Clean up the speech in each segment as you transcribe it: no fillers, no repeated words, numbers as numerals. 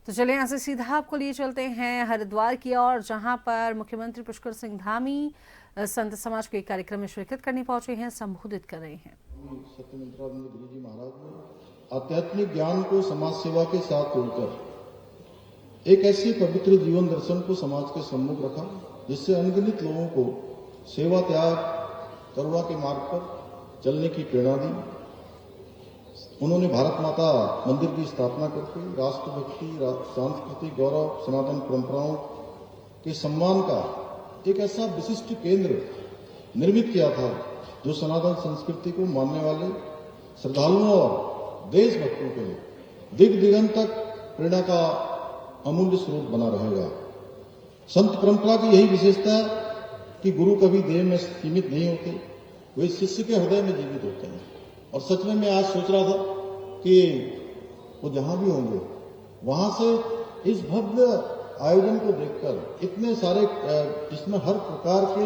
तो चलिए यहाँ से सीधा आपको लिए चलते हैं हरिद्वार की ओर, जहां पर मुख्यमंत्री पुष्कर सिंह धामी संत समाज के एक कार्यक्रम में शिरकत करने पहुंचे हैं, संबोधित कर रहे हैं। सत्यमित्रानंद गिरी जी महाराज ने आध्यात्मिक ज्ञान को समाज सेवा के साथ जोड़कर एक ऐसे पवित्र जीवन दर्शन को समाज के सम्मुख रखा जिससे अनगिनत लोगों को सेवा, त्याग, करुणा के मार्ग पर चलने की प्रेरणा दी। उन्होंने भारत माता मंदिर की स्थापना करके राष्ट्रभक्ति, सांस्कृतिक गौरव, सनातन परंपराओं के सम्मान का एक ऐसा विशिष्ट केंद्र निर्मित किया था जो सनातन संस्कृति को मानने वाले श्रद्धालुओं और देशभक्तों के लिए दिग दिगंत तक प्रेरणा का अमूल्य स्रोत बना रहेगा। संत परंपरा की यही विशेषता है कि गुरु कभी देह में सीमित नहीं होते, वे शिष्य के हृदय में जीवित होते हैं। और सच में मैं आज सोच रहा था कि वो जहां भी होंगे वहां से इस भव्य आयोजन को देखकर इतने सारे इसमें हर प्रकार के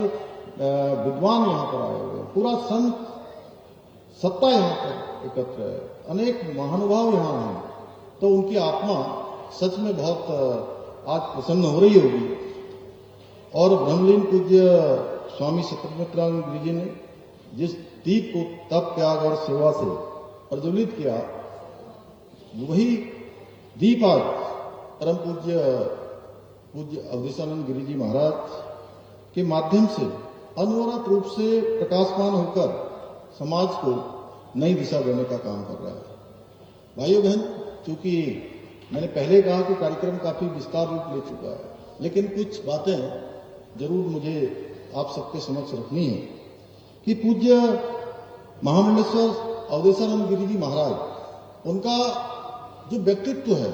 विद्वान यहाँ पर आए हुए हैं, पूरा संत सत्ता यहाँ पर एकत्र है, अनेक महानुभाव यहाँ हैं, तो उनकी आत्मा सच में बहुत आज प्रसन्न हो रही होगी। और ब्रह्मलीन पूज्य स्वामी सत्यमित्रानंद गिरी जी ने जिस दीप को तप, त्याग और सेवा से प्रज्वलित किया, वही दीप आज परम पूज्य अवधेशानंद गिरी जी महाराज के माध्यम से अनवरत रूप से प्रकाशमान होकर समाज को नई दिशा देने का काम कर रहा है। भाइयों बहन, चूंकि मैंने पहले कहा कि कार्यक्रम काफी विस्तार रूप ले चुका है, लेकिन कुछ बातें जरूर मुझे आप सबके समक्ष रखनी है कि पूज्य महामंडलेश्वर अवधेशानंद गिरी जी महाराज, उनका जो व्यक्तित्व है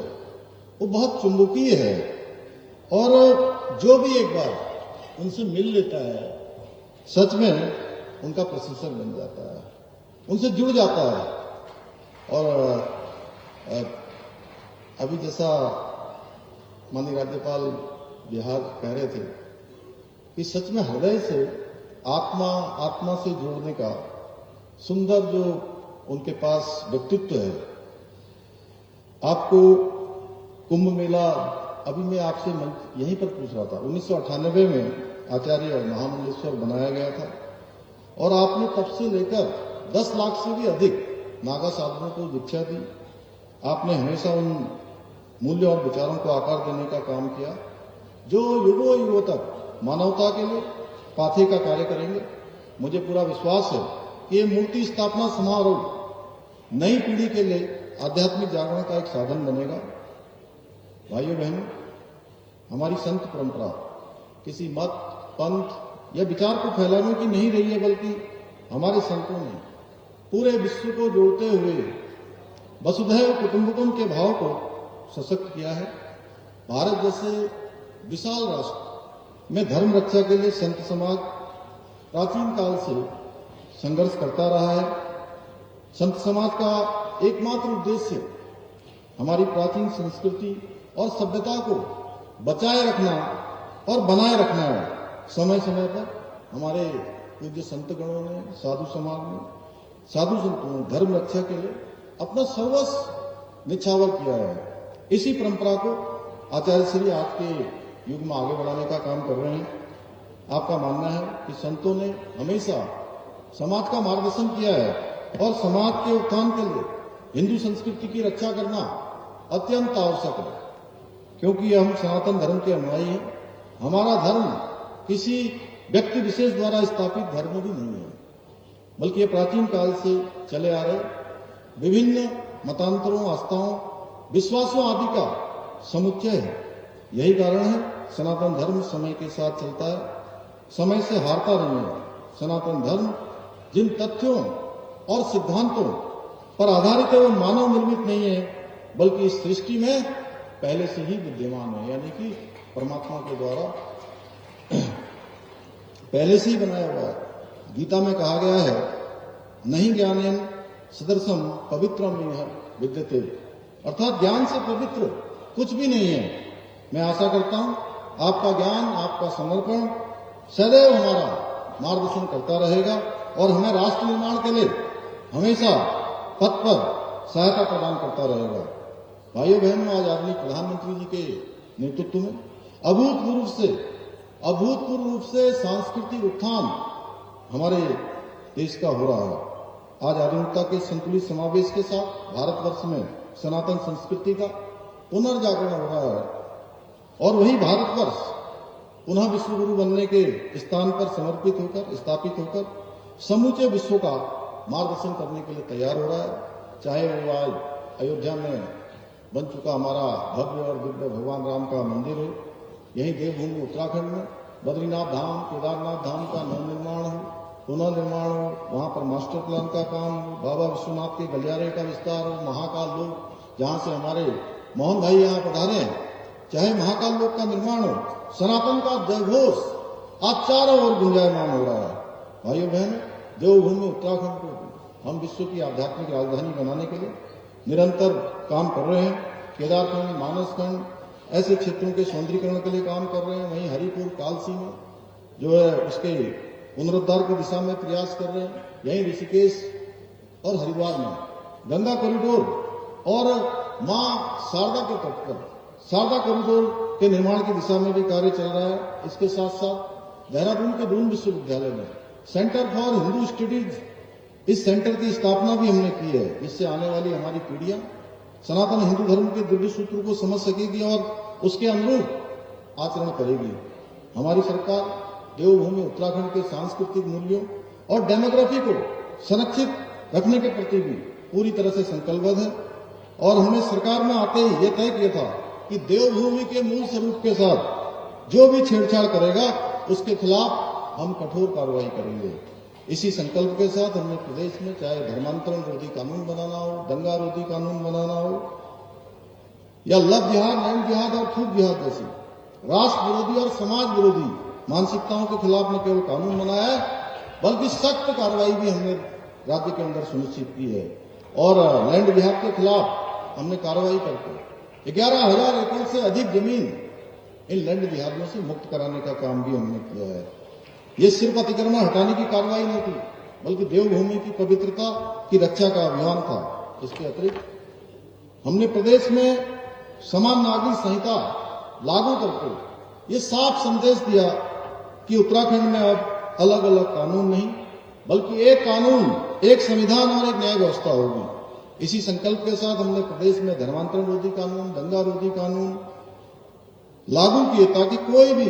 वो बहुत चुंबकीय है और जो भी एक बार उनसे मिल लेता है सच में उनका प्रशंसक बन जाता है, उनसे जुड़ जाता है। और अभी जैसा माननीय राज्यपाल बिहार कह रहे थे कि सच में हृदय से आत्मा से जोड़ने का सुंदर जो उनके पास व्यक्तित्व है। आपको कुंभ मेला, अभी मैं आपसे यहीं पर पूछ रहा था, 1998 में आचार्य महामंडलेश्वर बनाया गया था और आपने तब से लेकर 10 लाख से भी अधिक नागा साधुओं को दीक्षा दी। आपने हमेशा उन मूल्य और विचारों को आकार देने का काम किया जो युगों युगों तक मानवता के लिए पाथे का कार्य करेंगे। मुझे पूरा विश्वास है कि ये मूर्ति स्थापना समारोह नई पीढ़ी के लिए आध्यात्मिक जागरण का एक साधन बनेगा। भाइयों बहनों, हमारी संत परंपरा किसी मत, पंथ या विचार को फैलाने की नहीं रही है, बल्कि हमारे संतों ने पूरे विश्व को जोड़ते हुए वसुधैव कुटुंबकम के भाव को सशक्त किया है। भारत जैसे विशाल राष्ट्र में धर्म रक्षा के लिए संत समाज प्राचीन काल से संघर्ष करता रहा है। संत समाज का एकमात्र उद्देश्य हमारी प्राचीन संस्कृति और सभ्यता को बचाए रखना और बनाए रखना है। समय समय पर हमारे पूज्य संतगणों ने, साधु समाज ने, साधु संतों ने धर्म रक्षा के लिए अपना सर्वस्व निछावर किया है। इसी परंपरा को आचार्य श्री आज के युग में आगे बढ़ाने का काम कर रहे हैं। आपका मानना है कि संतों ने हमेशा समाज का मार्गदर्शन किया है और समाज के उत्थान के लिए हिंदू संस्कृति की रक्षा करना अत्यंत आवश्यक है, क्योंकि हम सनातन धर्म के अनुयायी हैं। हमारा धर्म किसी व्यक्ति विशेष द्वारा स्थापित धर्म भी नहीं है, बल्कि ये प्राचीन काल से चले आ रहे विभिन्न मतांतरों, आस्थाओं, विश्वासों आदि का समुच्चय है। यही कारण है सनातन धर्म समय के साथ चलता है, समय से हारता नहीं है। सनातन धर्म जिन तथ्यों और सिद्धांतों पर आधारित है वो मानव निर्मित नहीं है, बल्कि इस सृष्टि में पहले से ही विद्यमान है, यानी कि परमात्मा के द्वारा पहले से ही बनाया हुआ है। गीता में कहा गया है, नहीं ज्ञानेन सदृशम पवित्रम विद्यते, अर्थात ज्ञान से पवित्र कुछ भी नहीं है। मैं आशा करता हूं आपका ज्ञान, आपका समर्पण सदैव हमारा मार्गदर्शन करता रहेगा और हमें राष्ट्र निर्माण के लिए हमेशा पथ पर सहायता प्रदान करता रहेगा। भाइयों बहनों, आज आदरणीय प्रधानमंत्री जी के नेतृत्व में अभूतपूर्व रूप से सांस्कृतिक उत्थान हमारे देश का हो रहा है। आज आधुनिकता के संतुलित समावेश के साथ भारतवर्ष में सनातन संस्कृति का पुनर्जागरण हो रहा है और वही भारतवर्ष पुनः विश्व गुरु बनने के स्थान पर समर्पित होकर, स्थापित होकर समूचे विश्व का मार्गदर्शन करने के लिए तैयार हो रहा है। चाहे वो आज अयोध्या में बन चुका हमारा भव्य और दिव्य भगवान राम का मंदिर हो, यहीं देवभूमि उत्तराखंड में बद्रीनाथ धाम, केदारनाथ धाम का नवनिर्माण हो, पुनः निर्माण हो, वहां पर मास्टर प्लान का काम हो, बाबा विश्वनाथ के गलियारे का विस्तार हो, महाकाल लोक जहां से हमारे मोहन भाई यहाँ पधारे हैं, चाहे महाकाल लोक का निर्माण हो, सनातन का जयघोष आज चारों ओर गुंजायमान हो रहा है। भाइयों बहनों, देवभूमि उत्तराखंड को हम विश्व की आध्यात्मिक राजधानी बनाने के लिए निरंतर काम कर रहे हैं। केदारखंड, मानसखंड ऐसे क्षेत्रों के सौंदर्यीकरण के लिए काम कर रहे हैं। वहीं हरिपुर, कालसी में जो है उसके पुनरुद्धार की दिशा में प्रयास कर रहे हैं। यहीं ऋषिकेश और हरिद्वार में गंगा कॉरिडोर और मां शारदा के तट पर शारदा कॉरिडोर के निर्माण की दिशा में भी कार्य चल रहा है। इसके साथ साथ देहरादून के दून विश्वविद्यालय में सेंटर फॉर हिंदू स्टडीज, इस सेंटर की स्थापना भी हमने की है, जिससे आने वाली हमारी पीढ़ियां सनातन हिंदू धर्म के दिव्य सूत्र को समझ सकेगी और उसके अनुरूप आचरण करेगी। हमारी सरकार देवभूमि उत्तराखंड के सांस्कृतिक मूल्यों और डेमोग्राफी को संरक्षित रखने के प्रति भी पूरी तरह से संकल्पबद्ध है और हमने सरकार में आते ही ये तय किया था कि देवभूमि के मूल स्वरूप के साथ जो भी छेड़छाड़ करेगा उसके खिलाफ हम कठोर कार्रवाई करेंगे। इसी संकल्प के साथ हमने प्रदेश में चाहे धर्मांतरण रोधी कानून बनाना हो, दंगा रोधी कानून बनाना हो या लव जिहाद, लैंड जिहाद और खूब जिहाद जैसी राष्ट्र विरोधी और समाज विरोधी मानसिकताओं के खिलाफ न केवल कानून बनाया है बल्कि सख्त कार्रवाई भी हमने राज्य के अंदर सुनिश्चित की है और लैंड जिहाद के खिलाफ हमने कार्रवाई करके 11,000 एकड़ से अधिक जमीन इन लैंड जिहादियों से मुक्त कराने का काम भी हमने किया है। ये सिर्फ अतिक्रमण हटाने की कार्रवाई नहीं थी बल्कि देवभूमि की पवित्रता की रक्षा का अभियान था। इसके अतिरिक्त हमने प्रदेश में समान नागरिक संहिता लागू करके ये साफ संदेश दिया कि उत्तराखंड में अब अलग अलग कानून नहीं बल्कि एक कानून, एक संविधान और एक न्याय व्यवस्था होगी। इसी संकल्प के साथ हमने प्रदेश में धर्मांतरण रोधी कानून, दंगा रोधी कानून लागू किए ताकि कोई भी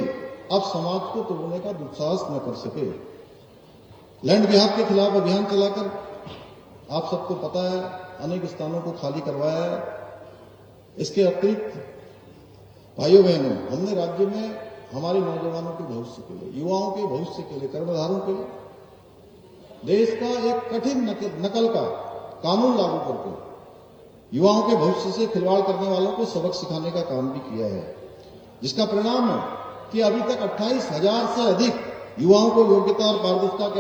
अब समाज को तोड़ने का दुस्साहस न कर सके। लैंड जिहाद के खिलाफ अभियान चलाकर आप सबको पता है अनेक स्थानों को खाली करवाया है। इसके अतिरिक्त भाइयों बहनों, हमने राज्य में हमारे नौजवानों के भविष्य के लिए, युवाओं के भविष्य के लिए, कर्मधारों के लिए देश का एक कठिन नकल का कानून लागू करके युवाओं के भविष्य से खिलवाड़ करने वालों को सबक सिखाने का काम भी किया है, जिसका परिणाम है कि अभी तक 28,000 से अधिक युवाओं को योग्यता और पारदर्शिता के